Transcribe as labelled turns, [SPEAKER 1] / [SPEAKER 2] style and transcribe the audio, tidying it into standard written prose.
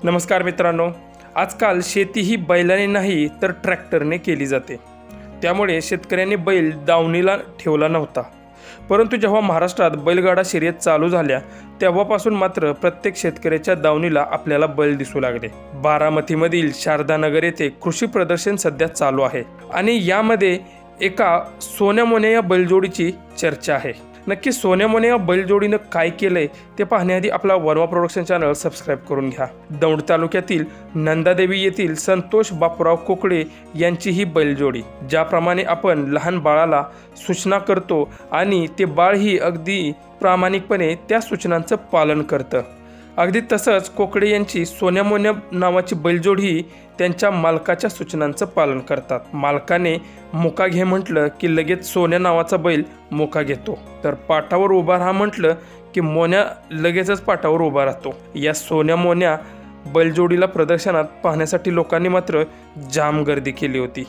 [SPEAKER 1] नमस्कार मित्रांनो, आजकाल शेती ही बैलाने नाही तर ट्रॅक्टरने केली जाते। त्यामुळे शेतकऱ्यांनी बैल दावणीला ठेवला नव्हता, परंतु जेव्हा महाराष्ट्रात बैलगाडा शर्यत चालू झाल्या तेव्हापासून मात्र प्रत्येक शेतकऱ्याच्या दावणीला आपल्याला बैल दिसू लागले। बारामतीमधील शारदानगर येथे कृषी प्रदर्शन सध्या चालू आहे आणि यामध्ये एका सोन्या मोन्या या बैलजोडीची चर्चा आहे। नक्की सोन्या मोन्या या बैलजोडीनं काय केलंय ते पाहण्याआधी आपला वनवा प्रोडक्शन चॅनल सबस्क्राईब करून घ्या। दौंड तालुक्यातील नंदादेवी येथील संतोष बापूराव कोकडे यांची ही बैलजोडी, ज्याप्रमाणे आपण लहान बाळाला सूचना करतो आणि ते बाळही अगदी प्रामाणिकपणे त्या सूचनांचं पालन करतं, अगदी तसंच कोकडे यांची सोन्या मोन्या नावाची बैलजोडी त्यांच्या मालकाच्या सूचनांचं पालन करतात। मालकाने मुका घे म्हटलं की लगेच सोन्या नावाचा बैल मुका घेतो, तर पाटावर उभा राहा म्हटलं की मोन्या लगेचच पाटावर उभा राहतो। या सोन्या मोन्या बैलजोडीला प्रदर्शनात पाहण्यासाठी लोकांनी मात्र जाम गर्दी केली होती।